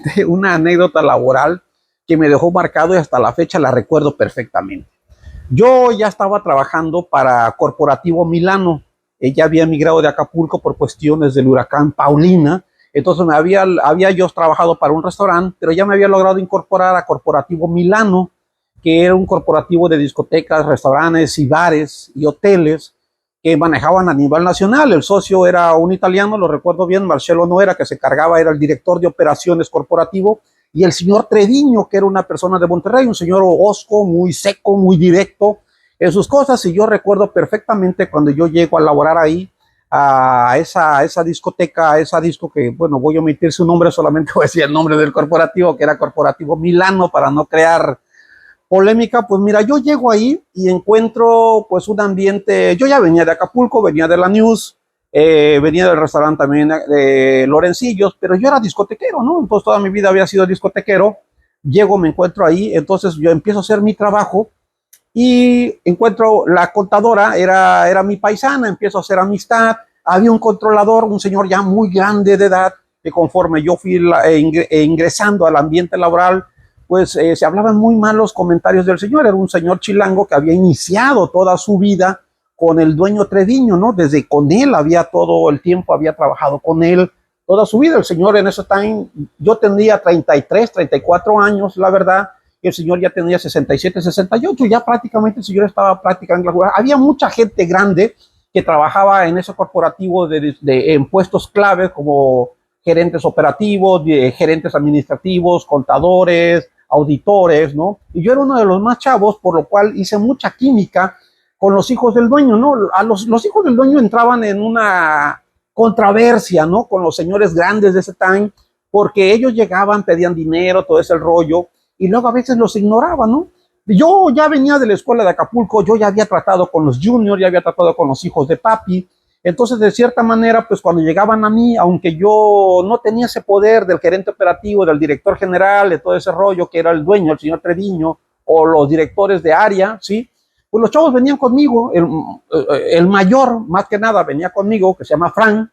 comenté una anécdota laboral que me dejó marcado y hasta la fecha la recuerdo perfectamente. Yo ya estaba trabajando para Corporativo Milano. Ya había emigrado de Acapulco por cuestiones del huracán Paulina. Entonces había yo trabajado para un restaurante, pero ya me había logrado incorporar a Corporativo Milano, que era un corporativo de discotecas, restaurantes y bares y hoteles que manejaban a nivel nacional. El socio era un italiano, lo recuerdo bien, Marcelo Noera, que se cargaba, era el director de operaciones corporativo, y el señor Treviño, que era una persona de Monterrey, un señor hosco, muy seco, muy directo en sus cosas. Y yo recuerdo perfectamente cuando yo llego a laborar ahí, a esa discoteca, a esa disco que, bueno, voy a omitir su nombre, solamente voy a decir el nombre del corporativo, que era Corporativo Milano, para no crear polémica. Pues mira, yo llego ahí y encuentro pues un ambiente. Yo ya venía de Acapulco, venía de la News, venía del restaurante también de Lorencillos, pero yo era discotequero, ¿no? Entonces toda mi vida había sido discotequero. Llego, me encuentro ahí, entonces yo empiezo a hacer mi trabajo y encuentro la contadora, era mi paisana, empiezo a hacer amistad. Había un controlador, un señor ya muy grande de edad, que conforme yo fui ingresando al ambiente laboral, pues se hablaban muy malos comentarios del señor. Era un señor chilango que había iniciado toda su vida con el dueño Treviño, ¿no? Desde con él había todo el tiempo, había trabajado con él toda su vida. El señor en ese time, yo tenía 33, 34 años, la verdad, y el señor ya tenía 67, 68, ya prácticamente el señor estaba prácticamente en la jugada. Había mucha gente grande que trabajaba en ese corporativo en puestos claves como gerentes operativos, gerentes administrativos, contadores, auditores, ¿no? Y yo era uno de los más chavos, por lo cual hice mucha química con los hijos del dueño, ¿no? Los hijos del dueño entraban en una controversia, ¿no? Con los señores grandes de ese time, porque ellos llegaban, pedían dinero, todo ese rollo, y luego a veces los ignoraban, ¿no? Yo ya venía de la escuela de Acapulco, yo ya había tratado con los juniors, ya había tratado con los hijos de papi. Entonces, de cierta manera, pues cuando llegaban a mí, aunque yo no tenía ese poder del gerente operativo, del director general, de todo ese rollo, que era el dueño, el señor Treviño, o los directores de área, ¿sí? Pues los chavos venían conmigo. El mayor, más que nada, venía conmigo, que se llama Frank,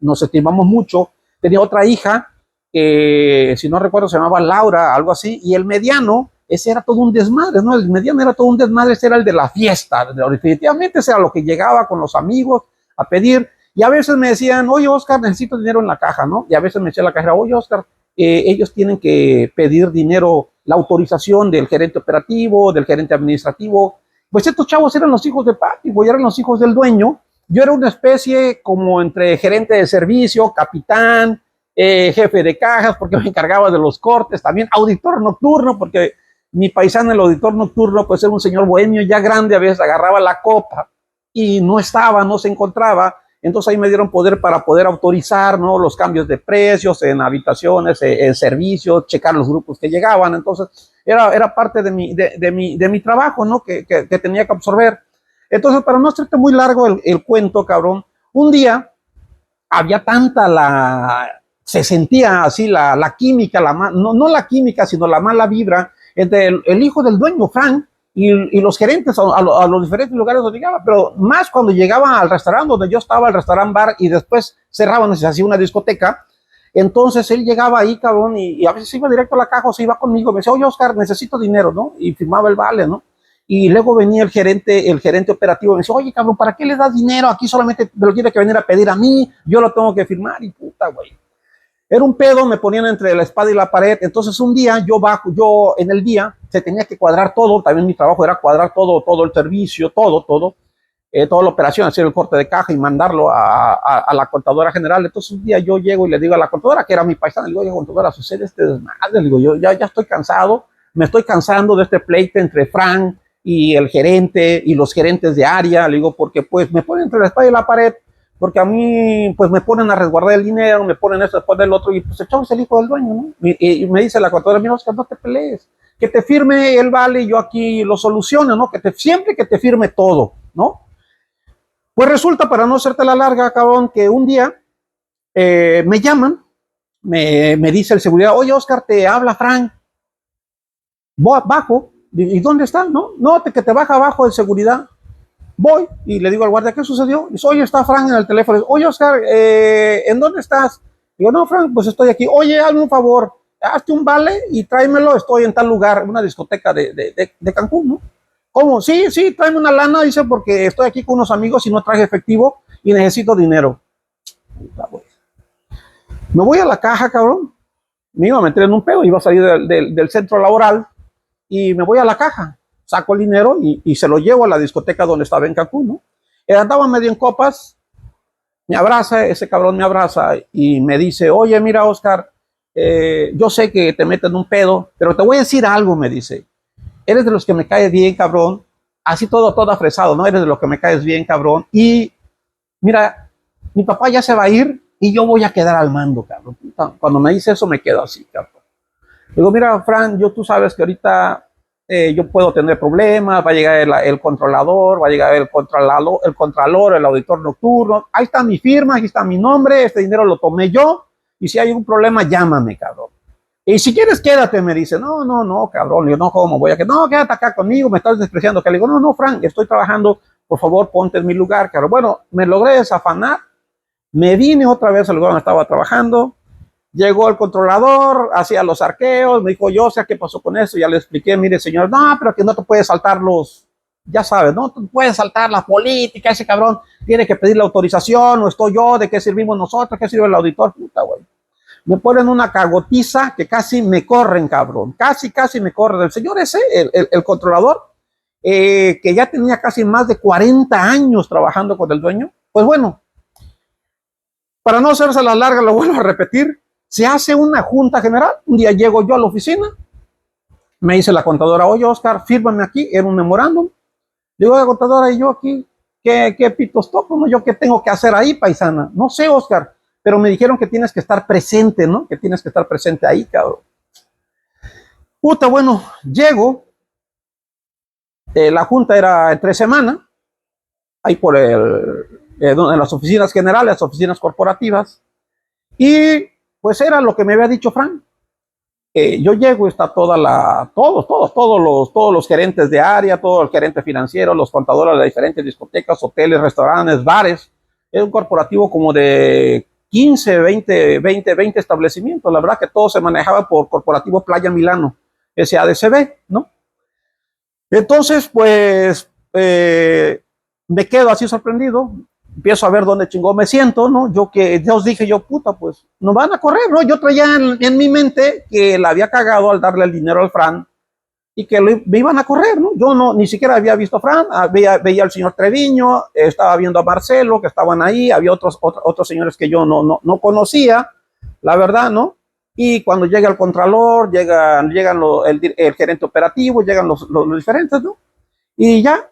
nos estimamos mucho. Tenía otra hija, que si no recuerdo se llamaba Laura, algo así, y el mediano, ese era todo un desmadre, ¿no? El mediano era todo un desmadre, ese era el de la fiesta, definitivamente ese era lo que llegaba con los amigos a pedir. Y a veces me decían, oye, Oscar, necesito dinero en la caja, ¿no? Y a veces me decía la cajera, oye, Oscar, ellos tienen que pedir dinero, la autorización del gerente operativo, del gerente administrativo. Pues estos chavos eran los hijos de papi, pues eran los hijos del dueño. Yo era una especie como entre gerente de servicio, capitán, jefe de cajas, porque me encargaba de los cortes, también auditor nocturno, porque mi paisano, el auditor nocturno, pues era un señor bohemio ya grande, a veces agarraba la copa y no estaba, no se encontraba. Entonces ahí me dieron poder para poder autorizar, ¿no?, los cambios de precios en habitaciones, en servicios, checar los grupos que llegaban. Entonces era parte de mi trabajo, ¿no?, que tenía que absorber. Entonces, para no hacerte muy largo el cuento, cabrón, un día había se sentía así la química, no la química, sino la mala vibra entre el hijo del dueño, Frank, y los gerentes a los diferentes lugares donde llegaba, pero más cuando llegaba al restaurante donde yo estaba, el restaurante bar, y después cerraban y se hacía una discoteca. Entonces él llegaba ahí, cabrón, y a veces iba directo a la caja o se iba conmigo, me decía, oye, Oscar, necesito dinero, ¿no? Y firmaba el vale, ¿no? Y luego venía el gerente operativo y me decía, oye, cabrón, ¿para qué le das dinero? Aquí solamente me lo tiene que venir a pedir a mí, yo lo tengo que firmar. Y puta, güey, era un pedo, me ponían entre la espada y la pared. Entonces un día yo en el día se tenía que cuadrar todo, también mi trabajo era cuadrar todo el servicio, toda la operación, hacer el corte de caja y mandarlo a la contadora general. Entonces un día yo llego y le digo a la contadora, que era mi paisana, le digo, oye, contadora, sucede este desmadre, le digo, yo ya estoy cansado, me estoy cansando de este pleito entre Frank y el gerente y los gerentes de área, le digo, porque pues me ponen entre la espada y la pared, porque a mí pues me ponen a resguardar el dinero, me ponen esto después del otro, y pues el chavo es el hijo del dueño, ¿no? Y me dice la contadora, mira, Oscar, no te pelees, que te firme el vale y yo aquí lo soluciono, ¿no? Siempre que te firme todo, ¿no? Pues resulta, para no hacerte la larga, cabrón, que un día me llaman, me dice el seguridad, oye, Oscar, te habla Frank, bajo, ¿y dónde está? No, que te baja abajo de seguridad. Voy y le digo al guardia, ¿qué sucedió? Dice, oye, está Frank en el teléfono. Oye, Oscar, ¿en dónde estás? Digo, no, Frank, pues estoy aquí. Oye, hazme un favor, hazte un vale y tráemelo, estoy en tal lugar, una discoteca de Cancún, ¿no? ¿Cómo? Sí, sí, tráeme una lana, dice, porque estoy aquí con unos amigos y no traje efectivo y necesito dinero. Me voy a la caja, cabrón. Me iba a meter en un pedo, iba a salir del centro laboral y me voy a la caja. Saco el dinero y se lo llevo a la discoteca donde estaba en Cancún, ¿no? Andaba medio en copas, me abraza, ese cabrón me abraza y me dice, oye, mira, Oscar, yo sé que te meten un pedo, pero te voy a decir algo, me dice. Eres de los que me caes bien, cabrón. Así todo afresado, ¿no? Eres de los que me caes bien, cabrón. Y mira, mi papá ya se va a ir y yo voy a quedar al mando, cabrón. Cuando me dice eso me quedo así, cabrón. Digo, mira, Fran, tú sabes que ahorita yo puedo tener problemas, va a llegar el controlador, va a llegar el contralor, el auditor nocturno. Ahí está mi firma, aquí está mi nombre, este dinero lo tomé yo y si hay un problema, llámame, cabrón. Y si quieres, quédate, me dice. No, cabrón. Yo no, ¿cómo voy a quedar? No, quédate acá conmigo, me estás despreciando. Que le digo, no, Frank, estoy trabajando, por favor, ponte en mi lugar, cabrón. Bueno, me logré desafanar, me vine otra vez al lugar donde estaba trabajando. Llegó el controlador, hacía los arqueos, me dijo, yo sé qué pasó con eso. Ya le expliqué, mire, señor, no, pero que no te puedes saltar ya sabes, no te puedes saltar la política, ese cabrón tiene que pedir la autorización, no estoy yo, ¿de qué servimos nosotros? ¿Qué sirve el auditor? Puta, güey. Me ponen una cagotiza que casi me corren, cabrón. Casi me corren. El señor ese, el controlador, que ya tenía casi más de 40 años trabajando con el dueño, pues bueno, para no hacerse la larga, lo vuelvo a repetir, se hace una junta general. Un día llego yo a la oficina, me dice la contadora, oye, Oscar, fírmame aquí, era un memorándum. Digo, la contadora, y yo aquí, ¿qué pitos toco? ¿No? ¿Yo qué tengo que hacer ahí, paisana? No sé, Oscar, pero me dijeron que tienes que estar presente, ¿no? Que tienes que estar presente ahí, cabrón. Puta, bueno, llego, la junta era en 3 semanas, ahí por en las oficinas generales, las oficinas corporativas, y pues era lo que me había dicho Frank. Yo llego, está todos los gerentes de área, todo el gerente financiero, los contadores de las diferentes discotecas, hoteles, restaurantes, bares. Es un corporativo como de 15, 20 establecimientos. La verdad que todo se manejaba por Corporativo Playa Milano, SADCB, ¿no? Entonces, pues, me quedo así sorprendido, empiezo a ver dónde chingó me siento, ¿no? Dios dije yo, puta, pues, nos van a correr, ¿no? Yo traía en mi mente que la había cagado al darle el dinero al Fran y que me iban a correr, ¿no? Yo no, ni siquiera había visto a Fran, veía al señor Treviño, estaba viendo a Marcelo, que estaban ahí, había otros señores que yo no conocía, la verdad, ¿no? Y cuando llega el contralor, llegan el gerente operativo, llegan los diferentes, ¿no? Y ya,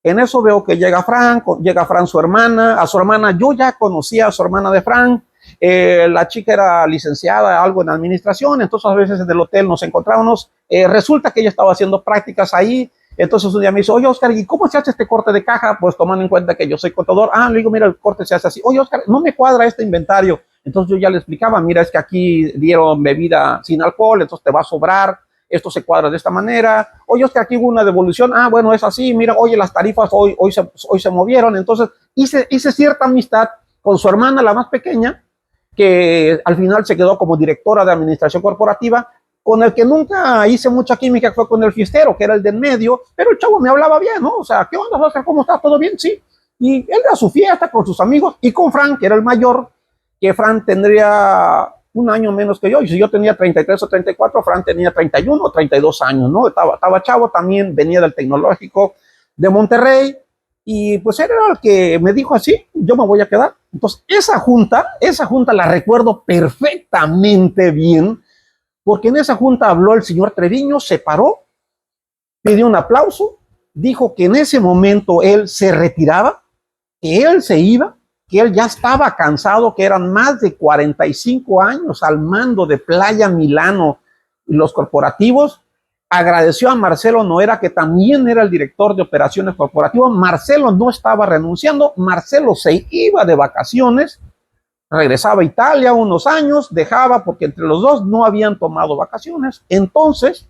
en eso veo que llega Fran, su hermana, a su hermana, yo ya conocía a su hermana de Fran, la chica era licenciada algo en administración, entonces a veces en el hotel nos encontrábamos, resulta que ella estaba haciendo prácticas ahí, entonces un día me dice, oye Oscar, ¿y cómo se hace este corte de caja? Pues tomando en cuenta que yo soy contador, le digo, mira, el corte se hace así, oye Oscar, no me cuadra este inventario, entonces yo ya le explicaba, mira, es que aquí dieron bebida sin alcohol, entonces te va a sobrar, esto se cuadra de esta manera, oye, es que aquí hubo una devolución, bueno, es así, mira, oye, las tarifas hoy se movieron, entonces hice cierta amistad con su hermana, la más pequeña, que al final se quedó como directora de administración corporativa, con el que nunca hice mucha química fue con el fiestero, que era el del medio, pero el chavo me hablaba bien, ¿no? O sea, ¿qué onda, Oscar? ¿Cómo estás? ¿Todo bien? Sí. Y él era su fiesta con sus amigos y con Frank, que era el mayor, que Frank tendría un año menos que yo, y si yo tenía 33 o 34, Frank tenía 31 o 32 años, ¿no? Estaba chavo, también venía del tecnológico de Monterrey, y pues él era el que me dijo así, yo me voy a quedar. Entonces, esa junta la recuerdo perfectamente bien, porque en esa junta habló el señor Treviño, se paró, pidió un aplauso, dijo que en ese momento él se retiraba, que él se iba, que él ya estaba cansado, que eran más de 45 años al mando de Playa Milano y los corporativos. Agradeció a Marcelo Noera, que también era el director de operaciones corporativas. Marcelo no estaba renunciando, Marcelo se iba de vacaciones, regresaba a Italia unos años, dejaba, porque entre los dos no habían tomado vacaciones. Entonces,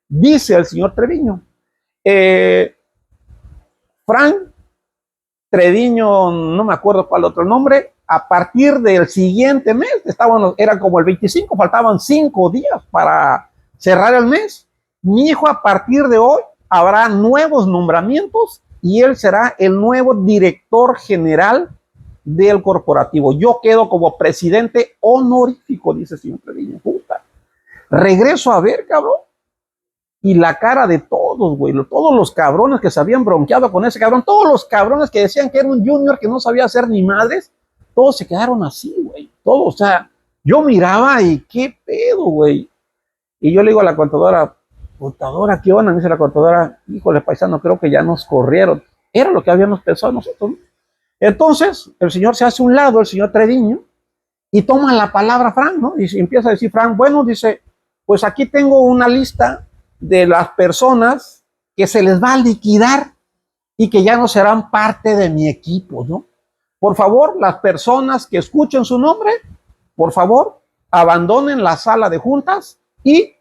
dice el señor Treviño, Frank Treviño, no me acuerdo cuál otro nombre, a partir del siguiente mes, era como el 25, faltaban 5 días para cerrar el mes. Mi hijo a partir de hoy habrá nuevos nombramientos y él será el nuevo director general del corporativo. Yo quedo como presidente honorífico, dice el señor Treviño. Puta. Regreso a ver, cabrón, y la cara de todos, güey, todos los cabrones que se habían bronqueado con ese cabrón, todos los cabrones que decían que era un junior que no sabía hacer ni madres, todos se quedaron así, güey, todos, o sea, yo miraba y qué pedo, güey, y yo le digo a la contadora, ¿qué onda? Me dice la contadora, híjole, paisano, creo que ya nos corrieron, era lo que habíamos pensado nosotros, ¿no? Entonces, el señor se hace a un lado, el señor Treviño, y toma la palabra Frank, ¿no? Y empieza a decir Frank, bueno, dice, pues aquí tengo una lista de las personas que se les va a liquidar y que ya no serán parte de mi equipo, ¿no? Por favor, las personas que escuchen su nombre, por favor, abandonen la sala de juntas y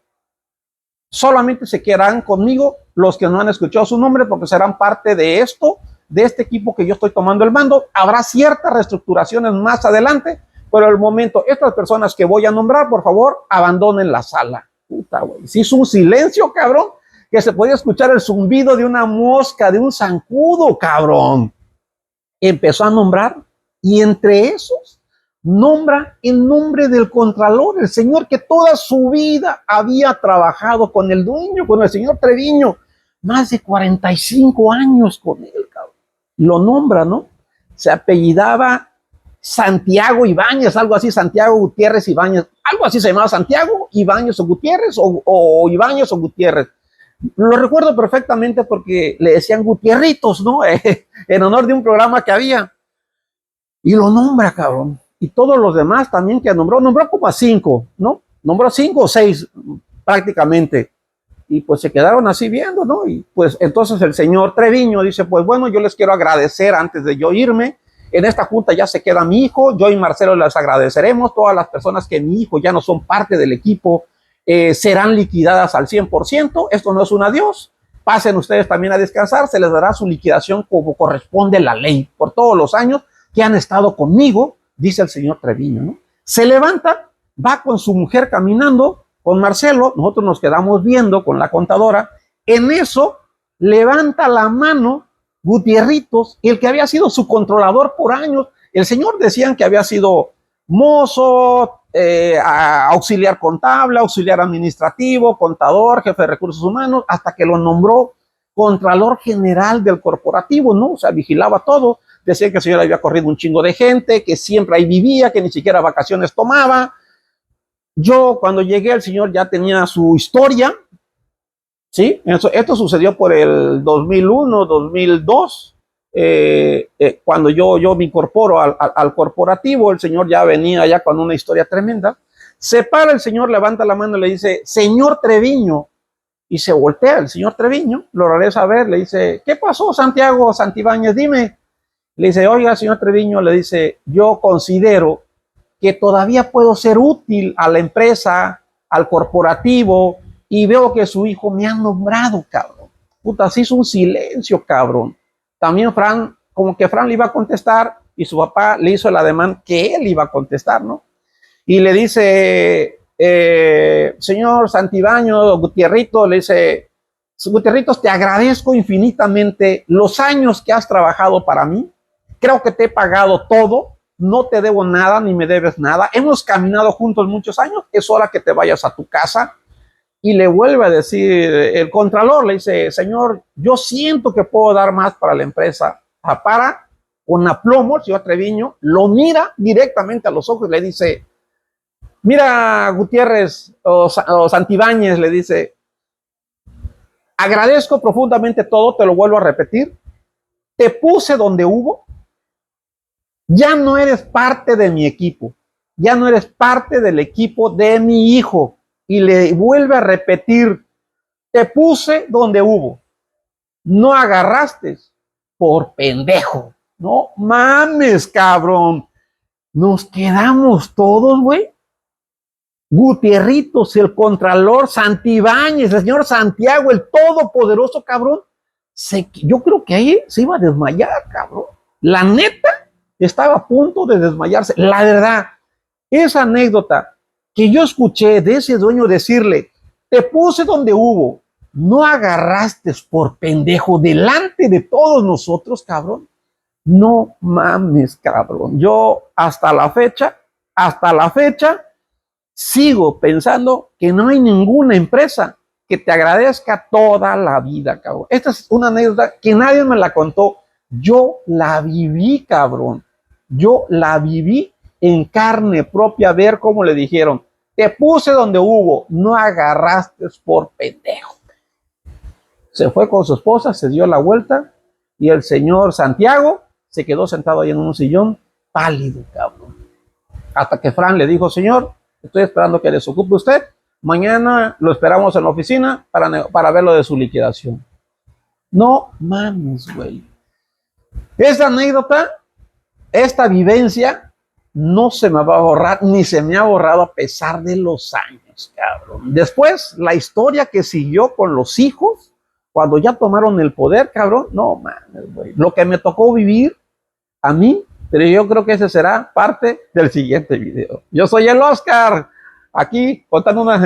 solamente se quedarán conmigo los que no han escuchado su nombre porque serán parte de este equipo que yo estoy tomando el mando. Habrá ciertas reestructuraciones más adelante, pero el momento, estas personas que voy a nombrar, por favor, abandonen la sala. Puta, güey. Se hizo un silencio, cabrón, que se podía escuchar el zumbido de una mosca, de un zancudo, cabrón. Empezó a nombrar y entre esos nombra el nombre del contralor, el señor que toda su vida había trabajado con el dueño, con el señor Treviño, más de 45 años con él, cabrón. Lo nombra, ¿no? Se apellidaba Santiago Ibáñez, algo así, Santiago Gutiérrez Ibáñez, algo así se llamaba, Santiago Ibáñez o Gutiérrez, o Ibáñez o Gutiérrez. Lo recuerdo perfectamente porque le decían Gutierritos, ¿no? En honor de un programa que había. Y lo nombra, cabrón. Y todos los demás también que nombró como a 5, ¿no? Nombró 5 o 6 prácticamente. Y pues se quedaron así viendo, ¿no? Y pues entonces el señor Treviño dice, pues bueno, yo les quiero agradecer antes de yo irme. En esta junta ya se queda mi hijo, yo y Marcelo les agradeceremos. Todas las personas que mi hijo ya no son parte del equipo serán liquidadas al 100%. Esto no es un adiós. Pasen ustedes también a descansar. Se les dará su liquidación como corresponde la ley por todos los años que han estado conmigo, dice el señor Treviño, ¿no? Se levanta, va con su mujer caminando, con Marcelo, nosotros nos quedamos viendo con la contadora. En eso levanta la mano Gutierritos, el que había sido su controlador por años. El señor decían que había sido mozo, auxiliar contable, auxiliar administrativo, contador, jefe de recursos humanos, hasta que lo nombró contralor general del corporativo, ¿no? O sea, vigilaba todo. Decía que el señor había corrido un chingo de gente, que siempre ahí vivía, que ni siquiera vacaciones tomaba. Yo, cuando llegué, el señor ya tenía su historia, ¿sí? Esto sucedió por el 2001, 2002, cuando yo me incorporo al corporativo. El señor ya venía ya con una historia tremenda. Se para el señor, levanta la mano y le dice, señor Treviño, y se voltea el señor Treviño, lo regresa a ver, le dice, ¿qué pasó, Santiago Santibáñez? Dime. Le dice, oiga, señor Treviño, le dice, yo considero que todavía puedo ser útil a la empresa, al corporativo, y veo que su hijo me ha nombrado, cabrón. Puta, se hizo un silencio, cabrón. También Fran, como que Fran le iba a contestar, y su papá le hizo el ademán que él iba a contestar, ¿no? Y le dice, señor Santibáñez, Gutierrito, le dice, Gutierritos, te agradezco infinitamente los años que has trabajado para mí. Creo que te he pagado todo, no te debo nada ni me debes nada. Hemos caminado juntos muchos años, es hora que te vayas a tu casa. Y le vuelve a decir el contralor, le dice, señor, yo siento que puedo dar más para la empresa. Para, con aplomo, el señor Treviño lo mira directamente a los ojos y le dice, mira, Gutiérrez o Santibáñez, le dice, agradezco profundamente todo, te lo vuelvo a repetir. Te puse donde hubo. Ya no eres parte de mi equipo, ya no eres parte del equipo de mi hijo. Y le vuelve a repetir, te puse donde hubo, no agarraste por pendejo. No mames, cabrón. Nos quedamos todos, güey. Gutierritos, el contralor, Santibáñez, el señor Santiago, el todopoderoso, cabrón. Yo creo que ahí se iba a desmayar, cabrón. La neta, Estaba a punto de desmayarse. La verdad, esa anécdota que yo escuché de ese dueño decirle, te puse donde hubo, no agarraste por pendejo delante de todos nosotros, cabrón. No mames, cabrón. Yo hasta la fecha, sigo pensando que no hay ninguna empresa que te agradezca toda la vida, cabrón. Esta es una anécdota que nadie me la contó. Yo la viví, cabrón. Yo la viví en carne propia, ver cómo le dijeron, te puse donde hubo, no agarraste por pendejo. Se fue con su esposa, se dio la vuelta y el señor Santiago se quedó sentado ahí en un sillón, pálido, cabrón. Hasta que Fran le dijo, señor, estoy esperando que desocupe usted. Mañana lo esperamos en la oficina para ver lo de su liquidación. No mames, güey. Esta anécdota, esta vivencia, no se me va a borrar, ni se me ha borrado a pesar de los años, cabrón. Después, la historia que siguió con los hijos, cuando ya tomaron el poder, cabrón, no mames, güey. Lo que me tocó vivir a mí, pero yo creo que ese será parte del siguiente video. Yo soy el Oscar, aquí contando unas